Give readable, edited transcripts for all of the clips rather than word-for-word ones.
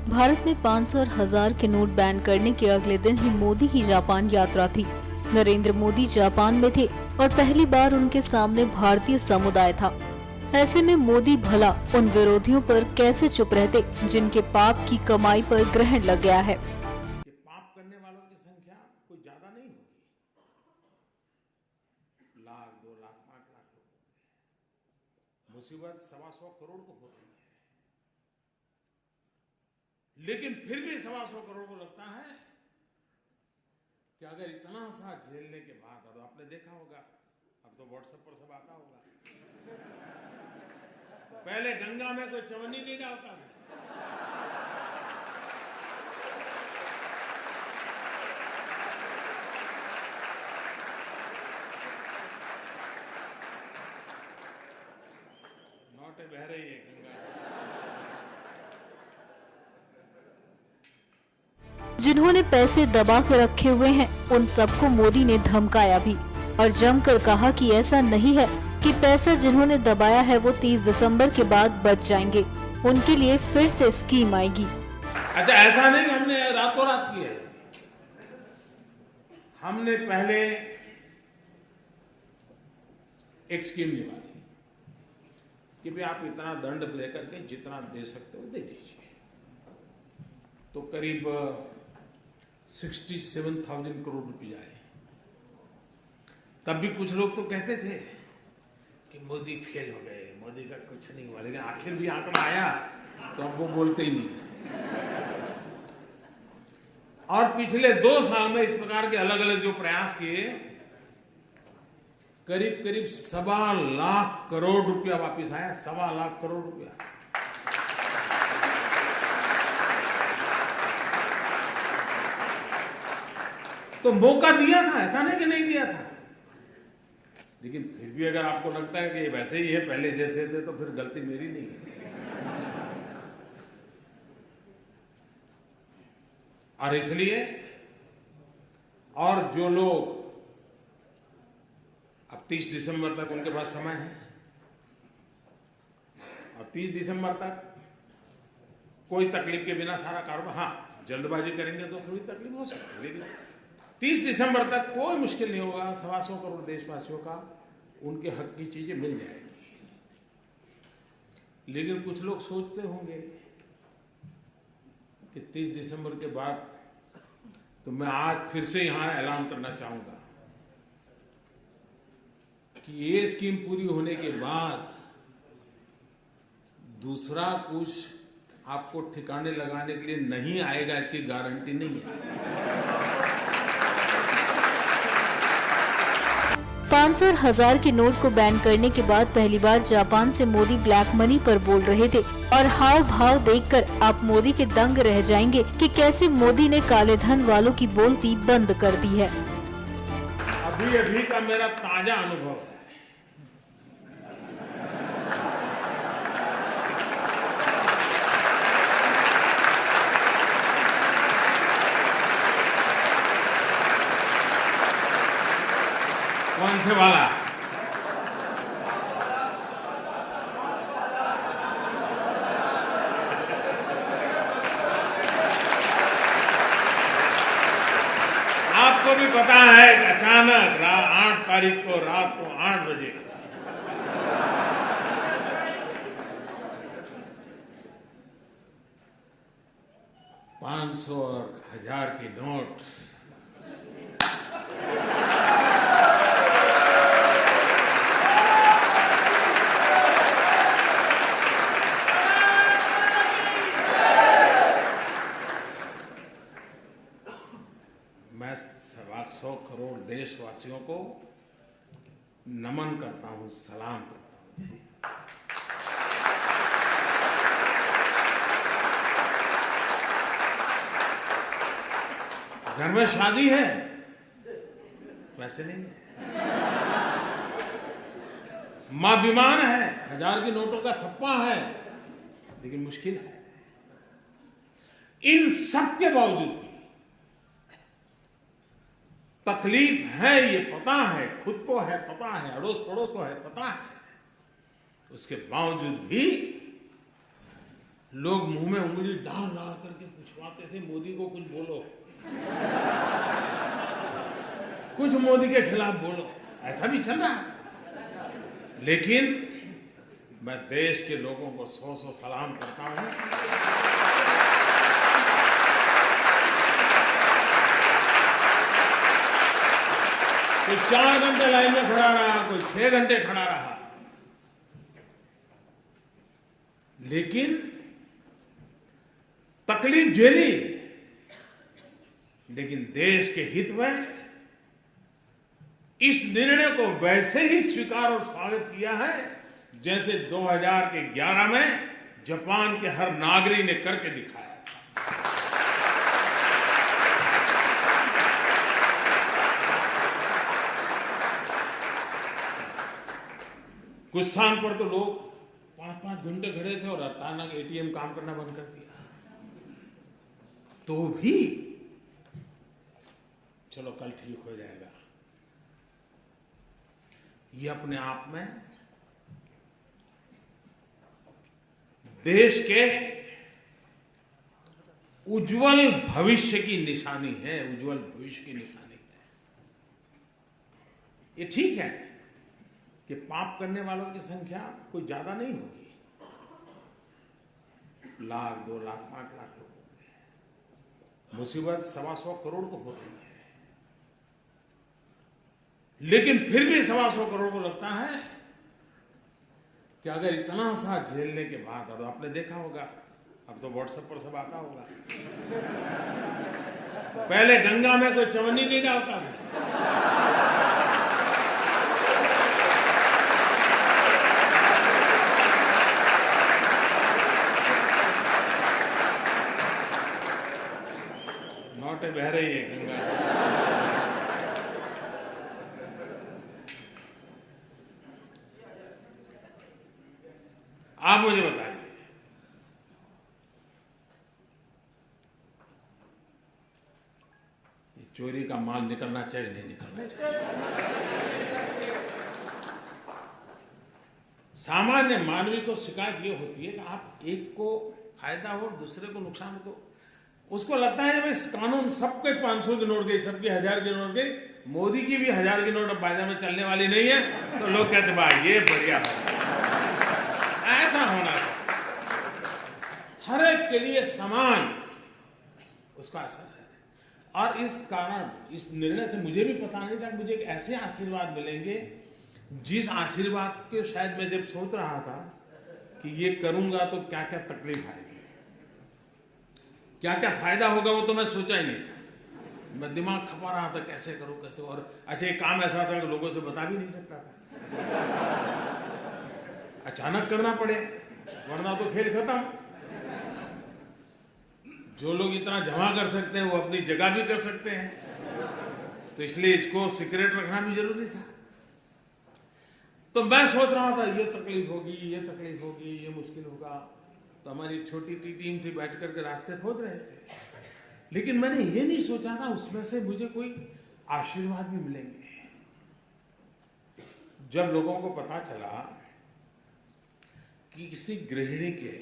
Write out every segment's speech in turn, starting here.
भारत में 500 और 1000 के नोट बैन करने के अगले दिन ही मोदी की जापान यात्रा थी। नरेंद्र मोदी जापान में थे और पहली बार उनके सामने भारतीय समुदाय था। ऐसे में मोदी भला उन विरोधियों पर कैसे चुप रहते जिनके पाप की कमाई पर ग्रहण लग गया है। कि पाप करने वालों की संख्या कोई ज्यादा नहीं होगी, लाख 2 लाख 5 लाख लोग। मुसीबत 125 करोड़ को हो रही है, लेकिन फिर भी 125 करोड़ को लगता है कि अगर इतना सा झेलने के बाद, और आपने देखा होगा, अब तो व्हाट्सएप पर सब आता होगा, पहले गंगा में कोई चवन्नी नहीं डालता था। नौटे बह रही है गंगा। जिन्होंने पैसे दबा के रखे हुए हैं उन सबको मोदी ने धमकाया भी और जमकर कहा कि ऐसा नहीं है कि पैसा जिन्होंने दबाया है वो 30 दिसंबर के बाद बच जाएंगे, उनके लिए फिर से स्कीम आएगी। अच्छा, ऐसा नहीं कि हमने रातों रात किया है। हमने पहले एक स्कीम निकाली कि भाई आप इतना दंड देकर के जितना दे सकते हो दे दीजिए। तो करीब 67,000 करोड़ रुपए आए। तब भी कुछ लोग तो कहते थे कि मोदी फेल हो गए, मोदी का कुछ नहीं हुआ, लेकिन आखिर भी आंकड़ा आया तो अब वो बोलते ही नहीं है। और पिछले 2 साल में इस प्रकार के अलग अलग जो प्रयास किए, करीब करीब 1.25 लाख करोड़ रुपया वापिस आया। 1.25 लाख करोड़ रुपया। तो मौका दिया था, ऐसा नहीं कि नहीं दिया था, लेकिन फिर भी अगर आपको लगता है कि ये वैसे ही है पहले जैसे थे, तो फिर गलती मेरी नहीं है। और इसलिए, और जो लोग अब 30 दिसंबर तक उनके पास समय है, और 30 दिसंबर तक कोई तकलीफ के बिना सारा कारोबार, हाँ जल्दबाजी करेंगे तो थोड़ी तकलीफ हो सकती है, लेकिन 30 दिसंबर तक कोई मुश्किल नहीं होगा। 125 करोड़ देशवासियों का उनके हक की चीजें मिल जाएंगी। लेकिन कुछ लोग सोचते होंगे कि 30 दिसंबर के बाद, तो मैं आज फिर से यहां ऐलान करना चाहूंगा कि ये स्कीम पूरी होने के बाद दूसरा कुछ आपको ठिकाने लगाने के लिए नहीं आएगा, इसकी गारंटी नहीं है। 500 और 1000 के नोट को बैन करने के बाद पहली बार जापान से मोदी ब्लैक मनी पर बोल रहे थे और हाव भाव देखकर आप मोदी के दंग रह जाएंगे कि कैसे मोदी ने काले धन वालों की बोलती बंद कर दी है। अभी अभी का मेरा ताजा अनुभव है। कौन से वाला? आपको भी पता है कि अचानक 8 तारीख को रात को 8 बजे $500 और 1000 के नोट मैं 125 करोड़ देशवासियों को नमन करता हूं, सलाम करता हूं। घर में शादी है, वैसे नहीं है। मां बीमार है, 1000 के नोटों का थप्पा है, लेकिन मुश्किल है। इन सब के बावजूद भी तकलीफ है, ये पता है, खुद को है पता है, अड़ोस पड़ोस को है पता है, उसके बावजूद भी लोग मुंह में उंगली डाल डाल करके पूछवाते थे, मोदी को कुछ बोलो, कुछ मोदी के खिलाफ बोलो, ऐसा भी चल रहा है। लेकिन मैं देश के लोगों को सौ सौ सलाम करता हूं। कोई 4 घंटे लाइन में खड़ा रहा, कोई 6 घंटे खड़ा रहा, लेकिन तकलीफ झेली, लेकिन देश के हित में इस निर्णय को वैसे ही स्वीकार और स्वागत किया है जैसे 2011 में जापान के हर नागरिक ने करके दिखाया। कुछ स्थान पर तो लोग 5-5 घंटे खड़े थे और अचानक एटीएम काम करना बंद कर दिया, तो भी चलो कल ठीक हो जाएगा। ये अपने आप में देश के उज्जवल भविष्य की निशानी है, उज्जवल भविष्य की निशानी है। ये ठीक है कि पाप करने वालों की संख्या कोई ज्यादा नहीं होगी, 1 लाख 2 लाख 5 लाख लोग होंगे, मुसीबत 125 करोड़ को हो रही है, लेकिन फिर भी 125 करोड़ को लगता है कि अगर इतना सा झेलने के बाद, और आपने देखा होगा, अब तो व्हाट्सएप पर सब आता होगा, पहले गंगा में कोई चवन्नी नहीं डालता था, नोटे बह रही है गंगा। आप मुझे बताइए, ये चोरी का माल निकलना चाहिए नहीं निकलना चाहिए? सामान्य मानवी को शिकायत ये होती है कि आप एक को फायदा हो दूसरे को नुकसान हो, तो उसको लगता है भाई कानून सबके 500 की नोट गई, सबकी 1000 की नोट गई, मोदी की भी 1000 की नोट अब बाजार में चलने वाली नहीं है, तो लोग कहते भाई ये बढ़िया है। ऐसा होना चाहिए, हर एक के लिए समान उसका असर है। और इस कारण, इस निर्णय से मुझे भी पता नहीं था कि मुझे ऐसे आशीर्वाद मिलेंगे, जिस आशीर्वाद के शायद मैं जब सोच रहा था कि ये करूंगा तो क्या क्या तकलीफ आएगी, क्या क्या फायदा होगा, वो तो मैं सोचा ही नहीं था। मैं दिमाग खपा रहा था कैसे करूं कैसे, और अच्छा एक काम ऐसा था कि लोगों से बता भी नहीं सकता था, अचानक करना पड़े वरना तो खेल खत्म। जो लोग इतना जमा कर सकते हैं वो अपनी जगह भी कर सकते हैं, तो इसलिए इसको सीक्रेट रखना भी जरूरी था। तो मैं सोच रहा था ये तकलीफ होगी, ये तकलीफ होगी, ये मुश्किल होगा, तो हमारी छोटी सी टीम थी, बैठ करके रास्ते खोज रहे थे, लेकिन मैंने ये नहीं सोचा था उसमें से मुझे कोई आशीर्वाद भी मिलेंगे। जब लोगों को पता चला कि किसी गृहिणी के,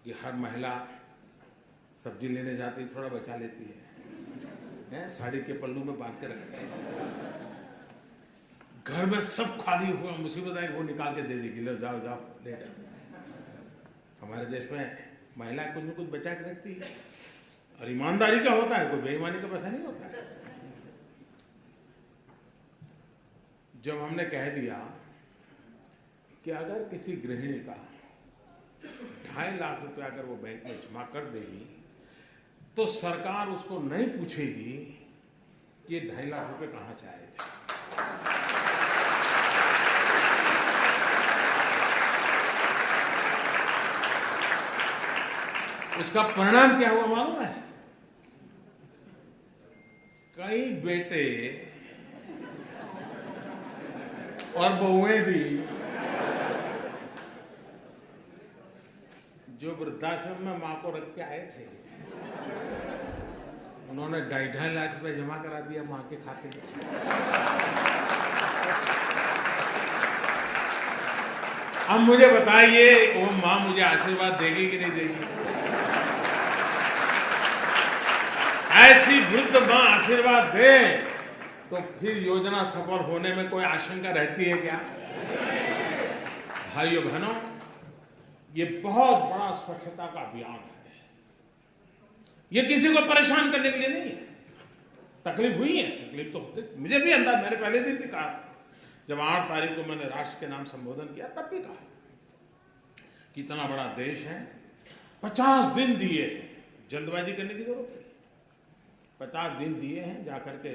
कि हर महिला सब्जी लेने जाती थोड़ा बचा लेती है, साड़ी के पल्लू में बांध के रखते हैं, घर में सब खाली हुआ, मुसीबत आई वो निकाल के दे देगी, लो जाओ जाओ ले जाओ। हमारे देश में महिला कुछ न कुछ बचा के रखती है, और ईमानदारी का होता है, कोई बेईमानी का पैसा नहीं होता है। जब हमने कह दिया कि अगर किसी गृहिणी का 2.5 लाख रुपया अगर वो बैंक में जमा कर देगी, तो सरकार उसको नहीं पूछेगी कि ये 2.5 लाख रुपए कहां से आए थे। उसका परिणाम क्या हुआ मालूम है? कई बेटे और बहुएं भी जो वृद्धाश्रम में मां को रख के आए थे, उन्होंने 2.5 लाख रुपए जमा करा दिया मां के खाते में। अब मुझे बताइए वो माँ मुझे आशीर्वाद देगी कि नहीं देगी? ऐसी वृद्ध माँ आशीर्वाद दे तो फिर योजना सफल होने में कोई आशंका रहती है क्या? भाइयों बहनों, ये बहुत बड़ा स्वच्छता का अभियान है। ये किसी को परेशान करने के लिए नहीं है। तकलीफ हुई है, तकलीफ तो होती, मुझे भी अंदाज, मैंने पहले दिन भी कहा, जब 8 तारीख को मैंने राष्ट्र के नाम संबोधन किया तब भी कहा कि इतना बड़ा देश है, 50 दिन दिए हैं, जल्दबाजी करने की जरूरत नहीं, 50 दिन दिए हैं, जाकर के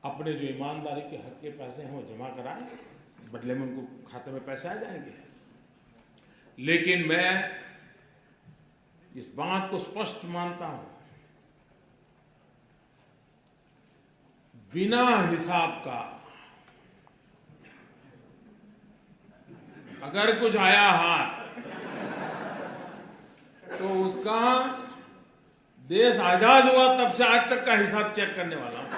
अपने जो ईमानदारी के हक के पैसे हैं वो जमा कराए, बदले में उनको खाते में पैसे आ जाएंगे। लेकिन मैं इस बात को स्पष्ट मानता हूं, बिना हिसाब का अगर कुछ आया हाथ तो उसका देश आजाद हुआ तब से आज तक का हिसाब चेक करने वाला हूं।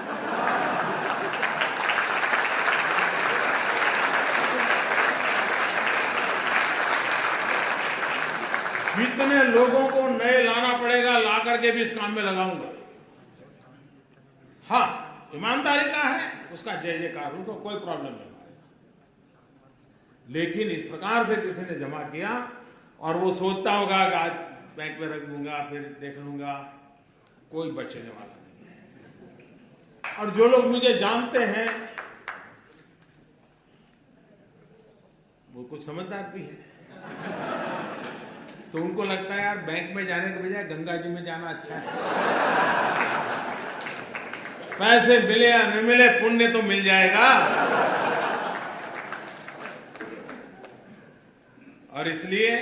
जितने लोगों को नए लाना पड़ेगा ला करके भी इस काम में लगाऊंगा। हाँ, ईमानदारी का है, उसका जय जयकार, उसको कोई प्रॉब्लम नहीं हमारे। लेकिन इस प्रकार से किसी ने जमा किया और वो सोचता होगा कि आज बैंक में रख दूंगा फिर देख लूंगा, कोई बचने वाला नहीं है। और जो लोग मुझे जानते हैं वो कुछ समझदार भी है, तो उनको लगता है यार बैंक में जाने के बजाय गंगा जी में जाना अच्छा है। पैसे मिले या न मिले, पुण्य तो मिल जाएगा। और इसलिए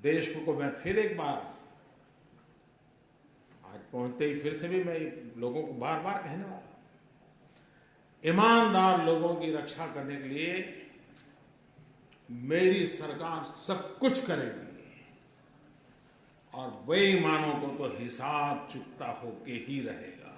देश को मैं फिर एक बार, आज पहुंचते ही फिर से भी मैं लोगों को बार बार कहने वाला, ईमानदार लोगों की रक्षा करने के लिए मेरी सरकार सब कुछ करेगी और बेईमानों को तो हिसाब चुकता होके ही रहेगा।